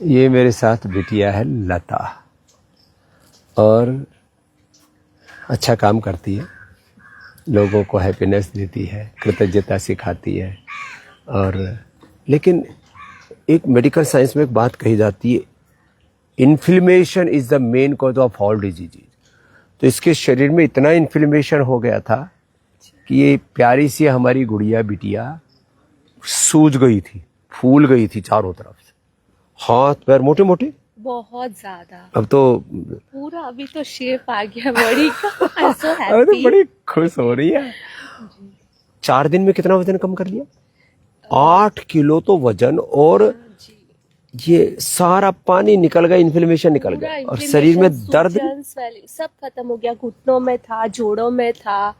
ये मेरे साथ बिटिया है लता, और अच्छा काम करती है, लोगों को हैप्पीनेस देती है, कृतज्ञता सिखाती है। और लेकिन एक मेडिकल साइंस में एक बात कही जाती है, inflammation is the main cause of all disease. तो इसके शरीर में इतना इन्फ्लेमेशन हो गया था कि ये प्यारी सी हमारी गुड़िया बिटिया सूज गई थी, फूल गई थी चारों तरफ से, हाथ पैर मोटे मोटे, बहुत ज्यादा। अब तो पूरा अभी तो शेप आ गया बॉडी का। I'm so अरे तो happy। बड़ी खुश हो रही है। 4 दिन में कितना वजन कम कर लिया? 8 किलो तो वजन, और ये सारा पानी निकल गया, इन्फ्लेमेशन निकल गया, और शरीर में दर्द सब खत्म हो गया। घुटनों में था, जोड़ों में था,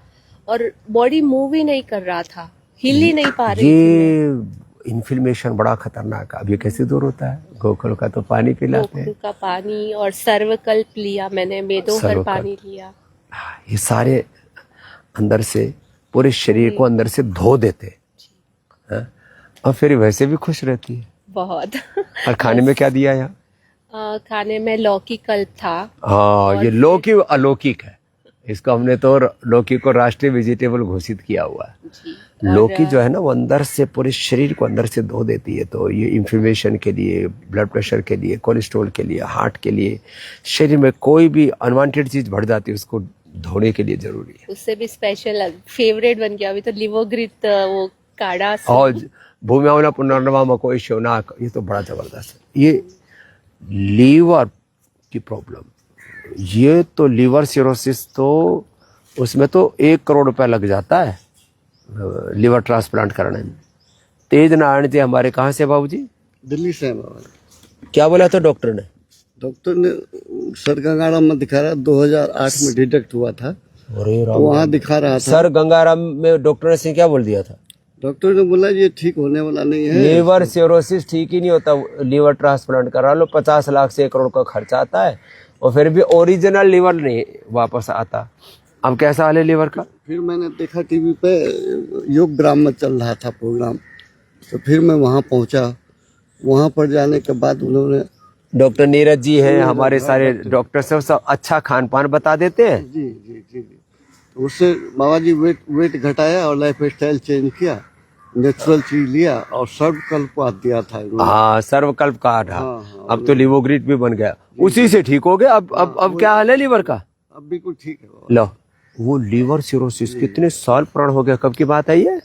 और बॉडी मूव ही नहीं कर रहा था, हिल ही नहीं पा रही थी। ये इन्फ्लेमेशन बड़ा खतरनाक है। अब ये कैसे दूर होता है? गोकुल का तो पानी पिलाते हैं, गोकुल का पानी, और सर्वकल्प लिया मैंने, मेदोहर पानी लिया। ये सारे अंदर से पूरे शरीर को अंदर से धो देते हैं, और फिर वैसे भी खुश रहती है बहुत। और खाने में क्या दिया यहाँ? खाने में लौकी कल्प था। हाँ, ये लौकी अलौकिक है, इसको हमने तो लौकी को राष्ट्रीय वेजिटेबल घोषित किया हुआ है। लौकी जो है ना, वो अंदर से पूरे शरीर को अंदर से धो देती है। तो ये इन्फ्लेमेशन के लिए, ब्लड प्रेशर के लिए, कोलेस्ट्रॉल के लिए, हार्ट के लिए, शरीर में कोई भी अनवांटेड चीज बढ़ जाती है उसको धोने के लिए जरूरी है। उससे भी स्पेशल फेवरेट बन गया अभी तो लिवोग्रित, वो काढ़ा। और भूमियावना पुनर्नवा मकोई शोनाक, ये तो बड़ा जबरदस्त है। ये लीवर की प्रॉब्लम, ये तो लीवर सिरोसिस, तो उसमें तो 1 करोड़ रुपया लग जाता है लीवर ट्रांसप्लांट करने में। तेज नारायण जी हमारे कहाँ से बाबूजी? दिल्ली से है बाबा। क्या बोला था डॉक्टर ने? डॉक्टर ने सर गंगाराम में दिखा रहा, 2008 में डिटेक्ट हुआ था, तो वहाँ दिखा रहा था। सर गंगाराम में डॉक्टर ने क्या बोल दिया था? डॉक्टर ने बोला ये ठीक होने वाला नहीं है, लीवर सिरोसिस ठीक ही नहीं होता, लीवर ट्रांसप्लांट करा लो, 50 लाख से 1 करोड़ का खर्चा आता है, और फिर भी ओरिजिनल लीवर नहीं वापस आता। अब कैसा हाल है लीवर का? फिर मैंने देखा टीवी पे, योग ग्राम में चल रहा था प्रोग्राम, तो फिर मैं वहाँ पहुँचा। वहाँ पर जाने के बाद उन्होंने, डॉक्टर नीरज जी हैं हमारे, सारे डॉक्टर सब अच्छा खान पान बता देते हैं। जी जी जी जी, तो उससे बाबा जी वेट घटाया और लाइफ स्टाइल चेंज किया, नेचुरल चीज लिया, और सर्वकल्प दिया था। हाँ, सर्वकल्प कार्ड। हाँ, अब तो लिवोग्रिट भी बन गया, उसी से ठीक हो गया। अब क्या हाल है लीवर का? अब बिल्कुल ठीक है बाबा। लो, वो लीवर सिरोसिस कितने साल पुराना हो गया? कब की बात है ये?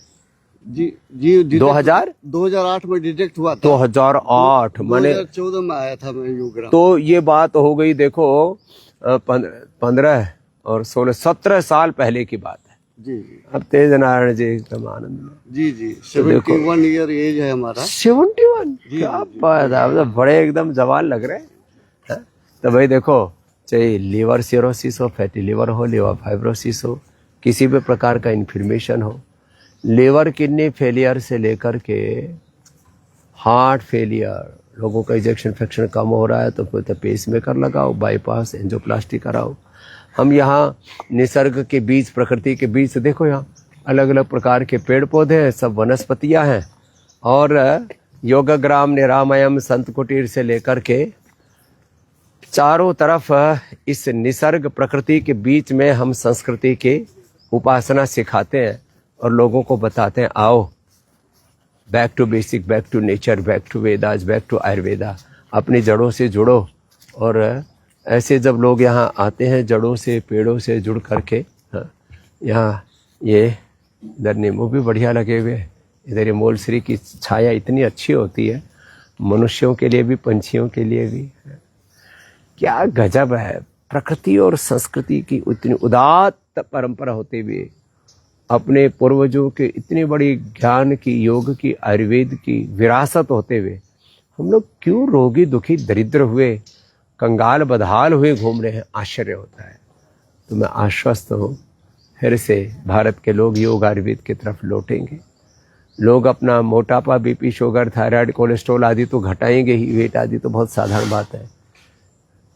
जी जी, 2008 में डिटेक्ट हुआ था। 2008 मैंने 2014 में आया था मैं योगराम। तो ये बात हो गई, देखो 15 और 16 17 साल पहले की बात है। जी जी, अब तेज नारायण जी एकदम आनंद में। जी जी, 71 ईयर एज है हमारा। 71? क्या बात है, मतलब बड़े एकदम जवान लग रहे हैं। तो भाई देखो, चाहे लीवर सिरोसिस हो, फैटी लीवर हो, लीवर फाइब्रोसिस हो, किसी भी प्रकार का इन्फ्लेमेशन हो, लीवर किडनी फेलियर से लेकर के हार्ट फेलियर, लोगों का इजेक्शन फ्रैक्शन कम हो रहा है तो फिर तो पेस मेकर लगाओ, बाईपास, एंजियोप्लास्टी कराओ। हम यहाँ निसर्ग के बीच, प्रकृति के बीच, देखो यहाँ अलग अलग प्रकार के पेड़ पौधे हैं, सब वनस्पतियाँ हैं, और योगग्राम, निरामयम, संत कुटीर से लेकर के चारों तरफ इस निसर्ग प्रकृति के बीच में हम संस्कृति की उपासना सिखाते हैं और लोगों को बताते हैं, आओ back to basic, back to nature, back to Vedas, back to Ayurveda, अपनी जड़ों से जुड़ो। और ऐसे जब लोग यहाँ आते हैं जड़ों से, पेड़ों से जुड़ करके, यहाँ ये इधर नींबू भी बढ़िया लगे हुए हैं, इधर ये मोलश्री की छाया इतनी अच्छी होती है, मनुष्यों के लिए भी, पंछियों के लिए भी। क्या गजब है, प्रकृति और संस्कृति की इतनी उदात्त परंपरा होते हुए, अपने पूर्वजों के इतनी बड़ी ज्ञान की, योग की, आयुर्वेद की विरासत होते हुए हम लोग क्यों रोगी, दुखी, दरिद्र हुए, कंगाल बदहाल हुए घूम रहे हैं? आश्चर्य होता है। तो मैं आश्वस्त हूँ, फिर से भारत के लोग योग आयुर्वेद की तरफ लौटेंगे। लोग अपना मोटापा, बीपी, शुगर, थायराइड, कोलेस्ट्रॉल आदि तो घटाएंगे ही, वेट आदि तो बहुत साधारण बात है।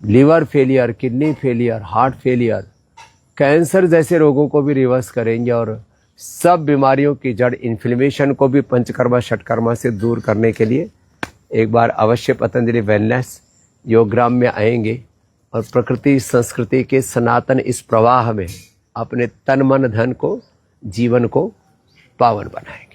Liver failure, kidney failure, heart failure, cancer जैसे रोगों को भी रिवर्स करेंगे, और सब बीमारियों की जड़, इन्फ्लेमेशन को भी पंचकर्मा षटकर्मा से दूर करने के लिए एक बार अवश्य पतंजलि वेलनेस योगग्राम में आएंगे और प्रकृति संस्कृति के सनातन इस प्रवाह में अपने तन मन धन को जीवन को पावन बनाएंगे।